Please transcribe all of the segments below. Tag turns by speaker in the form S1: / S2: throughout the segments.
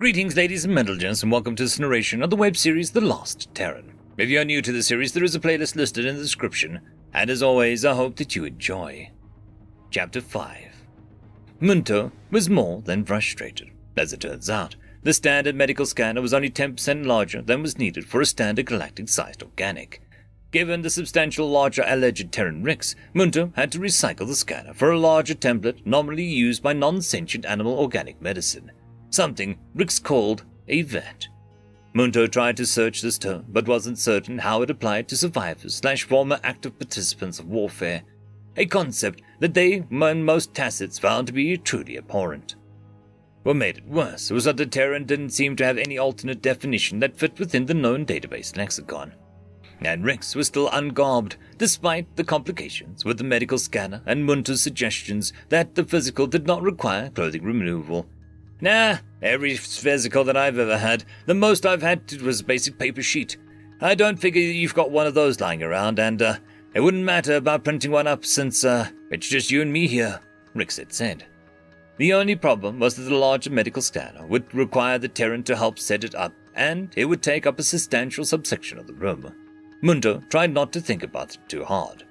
S1: Greetings, ladies and gentlemen, and welcome to this narration of the web series The Lost Terran. If you're new to the series, there is a playlist listed in the description, and as always, I hope that you enjoy. Chapter 5. Munto was more than frustrated. As it turns out, the standard medical scanner was only 10% larger than was needed for a standard galactic-sized organic. Given the substantial larger alleged Terran Rix, Munto had to recycle the scanner for a larger template normally used by non-sentient animal organic medicine, something Rix called a vet. Munto tried to search this term, but wasn't certain how it applied to survivors/former active participants of warfare, a concept that they and most Tassets found to be truly abhorrent. What made it worse was that the Terran didn't seem to have any alternate definition that fit within the known database lexicon. And Rix was still ungarbed, despite the complications with the medical scanner and Munto's suggestions that the physical did not require clothing removal. Nah, every physical that I've ever had, the most I've had was a basic paper sheet. I don't figure you've got one of those lying around, and it wouldn't matter about printing one up since it's just you and me here, Rix had said. The only problem was that the larger medical scanner would require the Terran to help set it up, and it would take up a substantial subsection of the room. Munto tried not to think about it too hard.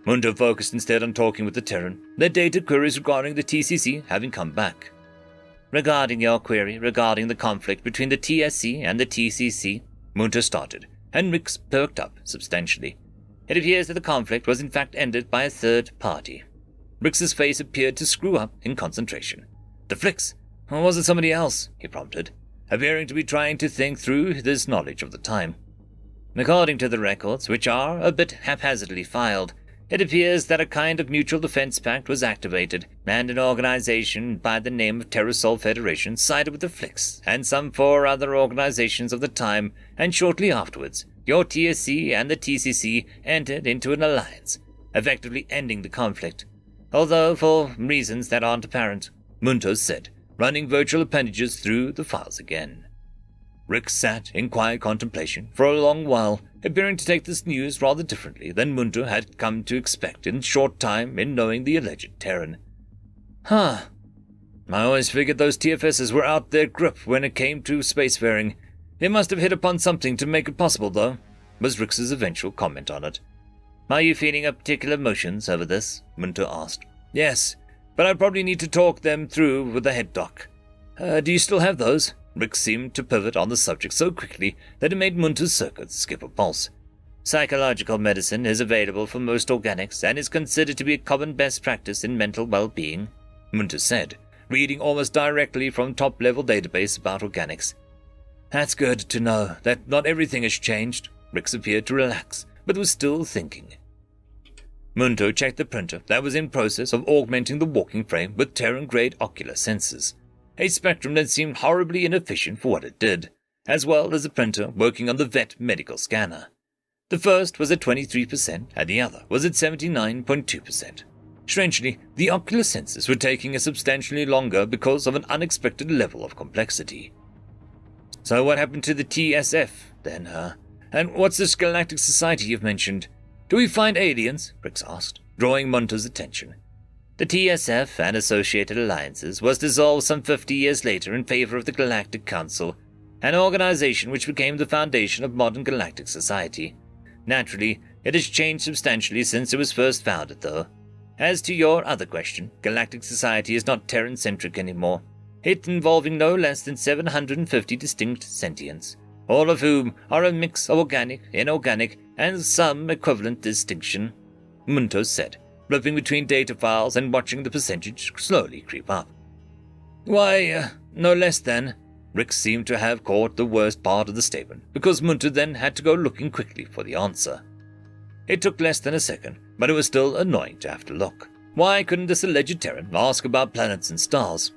S1: Munto focused instead on talking with the Terran, their data queries regarding the TCC having come back. Regarding your query regarding the conflict between the TSC and the TCC, Munto started, and Rix perked up substantially. It appears that the conflict was in fact ended by a third party. Rix's face appeared to screw up in concentration. The Flicks? Or was it somebody else? He prompted, appearing to be trying to think through this knowledge of the time. According to the records, which are a bit haphazardly filed, it appears that a kind of mutual defense pact was activated, and an organization by the name of Terrasol Federation sided with the Flicks and some 4 other organizations of the time, and shortly afterwards, your TSC and the TCC entered into an alliance, effectively ending the conflict. Although for reasons that aren't apparent, Munto said, running virtual appendages through the files again. Rix sat in quiet contemplation for a long while, appearing to take this news rather differently than Munto had come to expect in short time in knowing the alleged Terran. I always figured those TFSs were out their grip when it came to spacefaring. They must have hit upon something to make it possible, though, was Rix's eventual comment on it. Are you feeling up particular emotions over this? Munto asked. Yes, but I probably need to talk them through with the head doc. Do you still have those? Rix seemed to pivot on the subject so quickly that it made Munto's circuits skip a pulse. Psychological medicine is available for most organics and is considered to be a common best practice in mental well-being, Munto said, reading almost directly from top-level database about organics. That's good to know that not everything has changed. Rix appeared to relax, but was still thinking. Munto checked the printer that was in process of augmenting the walking frame with Terran-grade ocular sensors, a spectrum that seemed horribly inefficient for what it did, as well as a printer working on the vet medical scanner. The first was at 23%, and the other was at 79.2%. Strangely, the ocular sensors were taking a substantially longer because of an unexpected level of complexity. So what happened to the TSF, then, And what's this galactic society you've mentioned? Do we find aliens? Rix asked, drawing Munto's attention. The TSF and associated alliances was dissolved some 50 years later in favor of the Galactic Council, an organization which became the foundation of modern galactic society. Naturally, it has changed substantially since it was first founded, though. As to your other question, galactic society is not Terran-centric anymore, it involving no less than 750 distinct sentients, all of whom are a mix of organic, inorganic, and some equivalent distinction, Munto said, flipping between data files and watching the percentage slowly creep up. Why, no less than. Rix seemed to have caught the worst part of the statement, because Munto then had to go looking quickly for the answer. It took less than a second, but it was still annoying to have to look. Why couldn't this alleged Terran ask about planets and stars?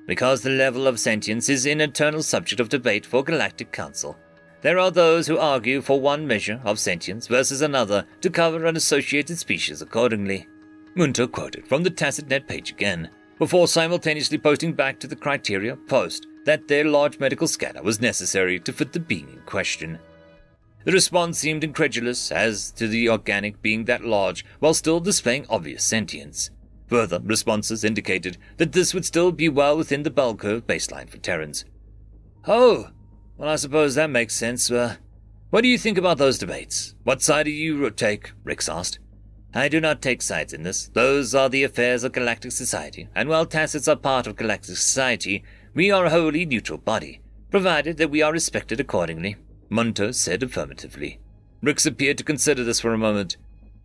S1: Because the level of sentience is an eternal subject of debate for Galactic Council. There are those who argue for one measure of sentience versus another to cover an associated species accordingly. Munto quoted from the TacitNet page again, before simultaneously posting back to the criteria post that their large medical scanner was necessary to fit the being in question. The response seemed incredulous as to the organic being that large while still displaying obvious sentience. Further responses indicated that this would still be well within the bell curve baseline for Terrans. Oh, well, I suppose that makes sense. What do you think about those debates? What side do you take? Rix asked. I do not take sides in this. Those are the affairs of galactic society, and while Tassets are part of galactic society, we are a wholly neutral body, provided that we are respected accordingly, Munter said affirmatively. Rix appeared to consider this for a moment.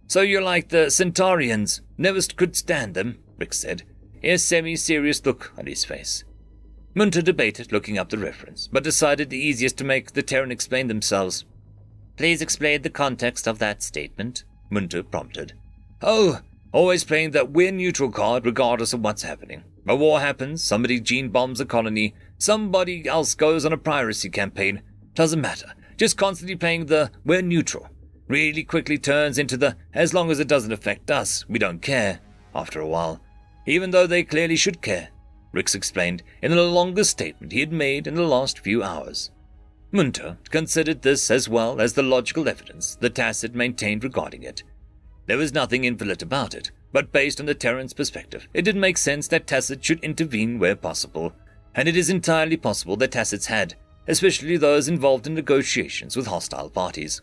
S1: So you're like the Centaurians. Never could stand them, Rix said, a semi-serious look on his face. Munter debated looking up the reference, but decided the easiest to make the Terran explain themselves. Please explain the context of that statement, Munter prompted. Oh, always playing that we're neutral card regardless of what's happening. A war happens, somebody gene bombs a colony, somebody else goes on a piracy campaign. Doesn't matter. Just constantly playing the we're neutral. Really quickly turns into the as long as it doesn't affect us, we don't care, after a while. Even though they clearly should care, Rix explained in the longest statement he had made in the last few hours. Munter considered this as well as the logical evidence the Tacet maintained regarding it. There was nothing invalid about it, but based on the Terran's perspective, it did make sense that Tacet should intervene where possible, and it is entirely possible that Tacets had, especially those involved in negotiations with hostile parties.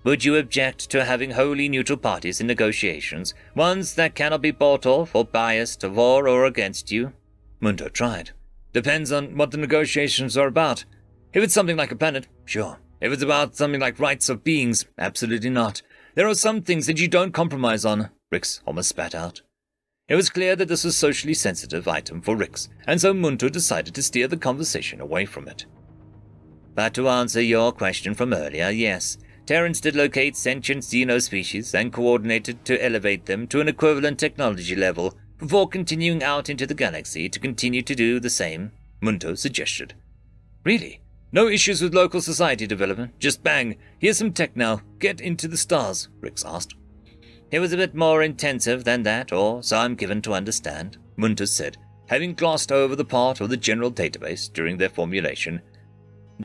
S1: Would you object to having wholly neutral parties in negotiations, ones that cannot be bought off or biased for or against you? Munter tried. Depends on what the negotiations are about. If it's something like a planet, sure. If it's about something like rights of beings, absolutely not. There are some things that you don't compromise on, Rix almost spat out. It was clear that this was a socially sensitive item for Rix, and so Munter decided to steer the conversation away from it. But to answer your question from earlier, yes, Terrans did locate sentient xenospecies and coordinated to elevate them to an equivalent technology level before continuing out into the galaxy to continue to do the same, Munter suggested. Really? No issues with local society development? Just bang, here's some tech now, get into the stars, Rix asked. It was a bit more intensive than that, or so I'm given to understand, Munter said, having glossed over the part of the general database during their formulation.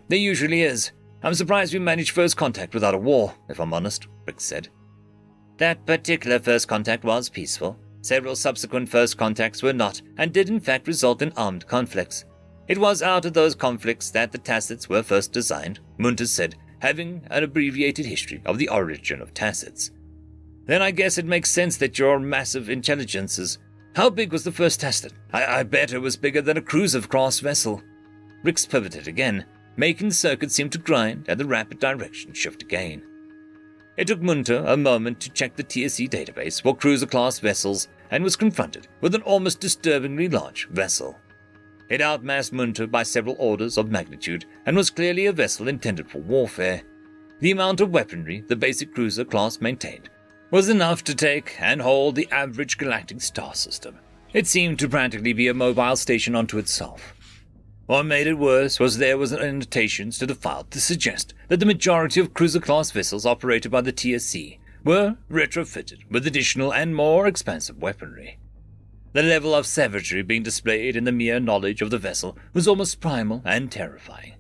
S1: There usually is. I'm surprised we managed first contact without a war, if I'm honest, Rix said. That particular first contact was peaceful. Several subsequent first contacts were not, and did in fact result in armed conflicts. It was out of those conflicts that the Tacets were first designed, Munter said, having an abbreviated history of the origin of Tacets. Then I guess it makes sense that you're massive intelligences. How big was the first Tacet? I bet it was bigger than a cruiser-class vessel. Rix pivoted again, making the circuit seem to grind and the rapid direction shift again. It took Munter a moment to check the TSC database for cruiser-class vessels and was confronted with an almost disturbingly large vessel. It outmassed Munter by several orders of magnitude and was clearly a vessel intended for warfare. The amount of weaponry the basic cruiser class maintained was enough to take and hold the average galactic star system. It seemed to practically be a mobile station unto itself. What made it worse was there was annotations to the file to suggest that the majority of cruiser-class vessels operated by the TSC were retrofitted with additional and more expensive weaponry. The level of savagery being displayed in the mere knowledge of the vessel was almost primal and terrifying.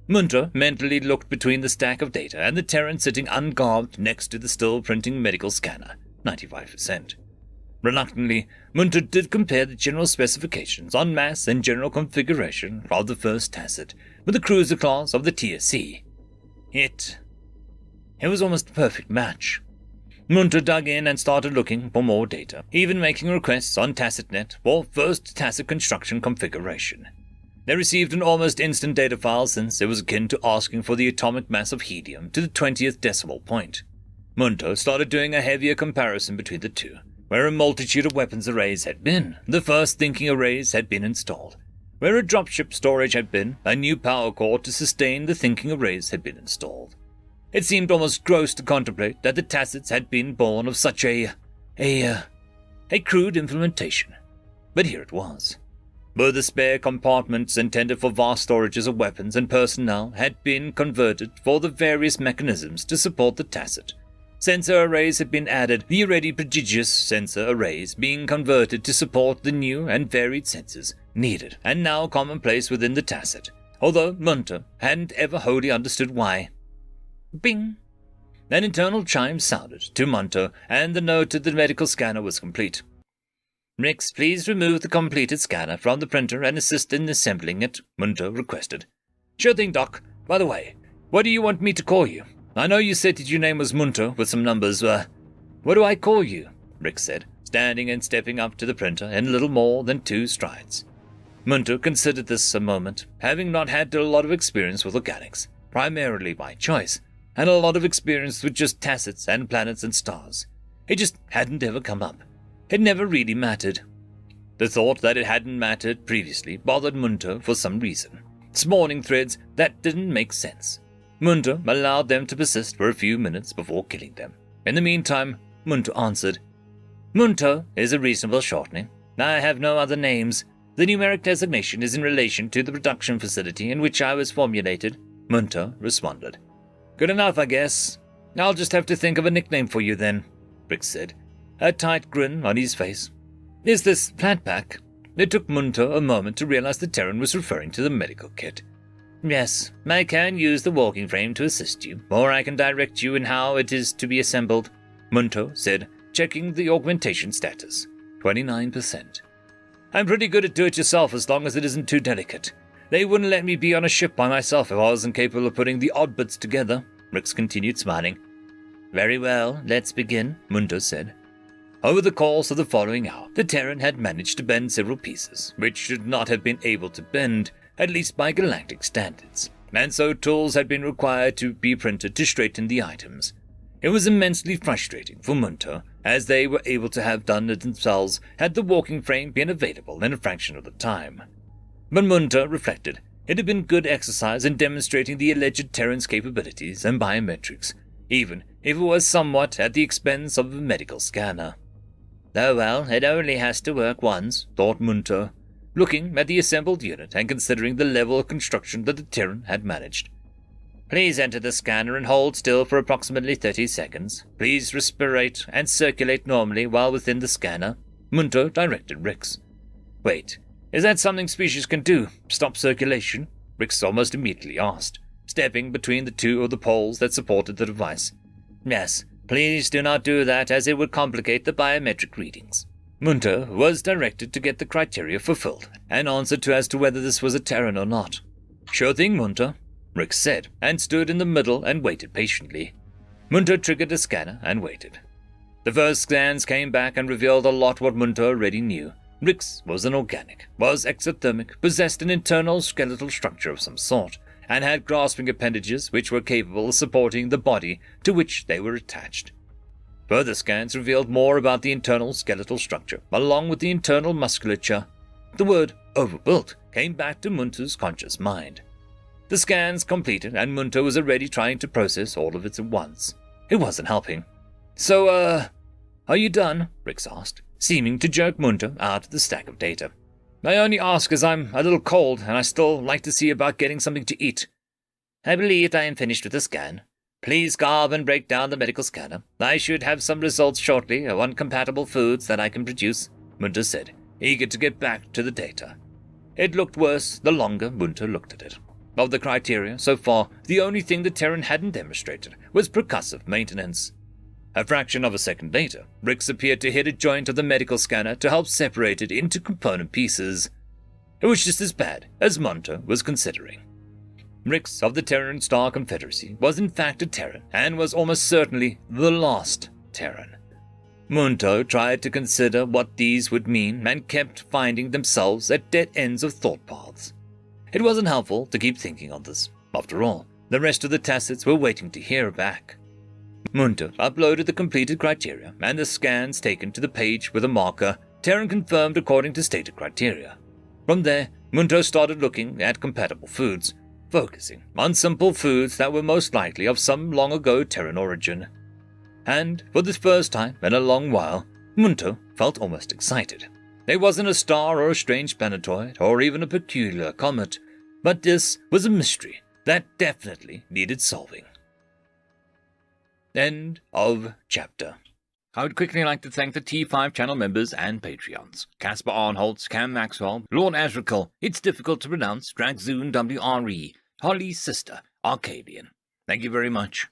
S1: Munter mentally looked between the stack of data and the Terran sitting ungarbed next to the still-printing medical scanner, 95%. Reluctantly, Munter did compare the general specifications on mass and general configuration of the first Tacet with the cruiser class of the TSC. It was almost a perfect match. Munter dug in and started looking for more data, even making requests on TacetNet for first Tacet construction configuration. They received an almost instant data file since it was akin to asking for the atomic mass of helium to the 20th decimal point. Munter started doing a heavier comparison between the two, where a multitude of weapons arrays had been. The first thinking arrays had been installed. Where a dropship storage had been, a new power core to sustain the thinking arrays had been installed. It seemed almost gross to contemplate that the Tacets had been born of such a crude implementation. But here it was. Both the spare compartments intended for vast storages of weapons and personnel had been converted for the various mechanisms to support the Tacet. Sensor arrays had been added, the already prodigious sensor arrays being converted to support the new and varied sensors needed and now commonplace within the Tacet, although Munter hadn't ever wholly understood why. Bing! An internal chime sounded to Munter, and the note that the medical scanner was complete. Rix, please remove the completed scanner from the printer and assist in assembling it, Munter requested. Sure thing, Doc. By the way, what do you want me to call you? I know you said that your name was Munter with some numbers. What do I call you? Rick said, standing and stepping up to the printer in little more than 2 strides. Munter considered this a moment, having not had a lot of experience with organics, primarily by choice, and a lot of experience with just tacits and planets and stars. It just hadn't ever come up. It never really mattered. The thought that it hadn't mattered previously bothered Munter for some reason. Spawning threads that didn't make sense. Munter allowed them to persist for a few minutes before killing them. In the meantime, Munter answered, Munter is a reasonable shortening. I have no other names. The numeric designation is in relation to the production facility in which I was formulated, Munter responded. Good enough, I guess. I'll just have to think of a nickname for you then, Rick said, a tight grin on his face. Is this flat pack? It took Munter a moment to realize the Terran was referring to the medical kit. Yes, I can use the walking frame to assist you, or I can direct you in how it is to be assembled, Munter said, checking the augmentation status. 29%. I'm pretty good at do-it-yourself as long as it isn't too delicate. They wouldn't let me be on a ship by myself if I wasn't capable of putting the odd bits together, Rix continued smiling. Very well, let's begin, Munter said. Over the course of the following hour, the Terran had managed to bend several pieces, which should not have been able to bend, at least by galactic standards, and so tools had been required to be printed to straighten the items. It was immensely frustrating for Munter, as they were able to have done it themselves had the walking frame been available in a fraction of the time. But Munter reflected it had been good exercise in demonstrating the alleged Terran's capabilities and biometrics, even if it was somewhat at the expense of a medical scanner. Oh well, it only has to work once, thought Munter, looking at the assembled unit and considering the level of construction that the Terran had managed. Please enter the scanner and hold still for approximately 30 seconds. Please respirate and circulate normally while within the scanner, Munter directed Rix. Wait, is that something species can do? Stop circulation? Rix almost immediately asked, stepping between the 2 of the poles that supported the device. Yes, please do not do that as it would complicate the biometric readings. Munter was directed to get the criteria fulfilled and answered as to whether this was a Terran or not. Sure thing, Munter, Rick said, and stood in the middle and waited patiently. Munter triggered a scanner and waited. The first scans came back and revealed a lot what Munter already knew. Rix was an organic, was exothermic, possessed an internal skeletal structure of some sort, and had grasping appendages which were capable of supporting the body to which they were attached. Further scans revealed more about the internal skeletal structure, along with the internal musculature. The word overbuilt came back to Munter's conscious mind. The scans completed, and Munter was already trying to process all of it at once. It wasn't helping. So, are you done? Rix asked, seeming to jerk Munter out of the stack of data. I only ask as I'm a little cold, and I still like to see about getting something to eat. I believe I am finished with the scan. Please carve and break down the medical scanner. I should have some results shortly on compatible foods that I can produce, Munter said, eager to get back to the data. It looked worse the longer Munter looked at it. Of the criteria, so far, the only thing the Terran hadn't demonstrated was percussive maintenance. A fraction of a second later, Rix appeared to hit a joint of the medical scanner to help separate it into component pieces. It was just as bad as Munter was considering. Rix of the Terran Star Confederacy was in fact a Terran, and was almost certainly the last Terran. Munter tried to consider what these would mean and kept finding themselves at dead ends of thought paths. It wasn't helpful to keep thinking on this. After all, the rest of the tacits were waiting to hear back. Munter uploaded the completed criteria and the scans taken to the page with a marker, Terran confirmed according to stated criteria. From there, Munter started looking at compatible foods, focusing on simple foods that were most likely of some long-ago Terran origin. And, for the first time in a long while, Munter felt almost excited. It wasn't a star or a strange planetoid or even a peculiar comet, but this was a mystery that definitely needed solving. End of chapter. I would quickly like to thank the T5 channel members and Patreons. Casper Arnholtz, Cam Maxwell, Lord Azrekahl, It's Difficult to Pronounce, Dragzoon W.R.E, Holly's Sister, Arcadian. Thank you very much.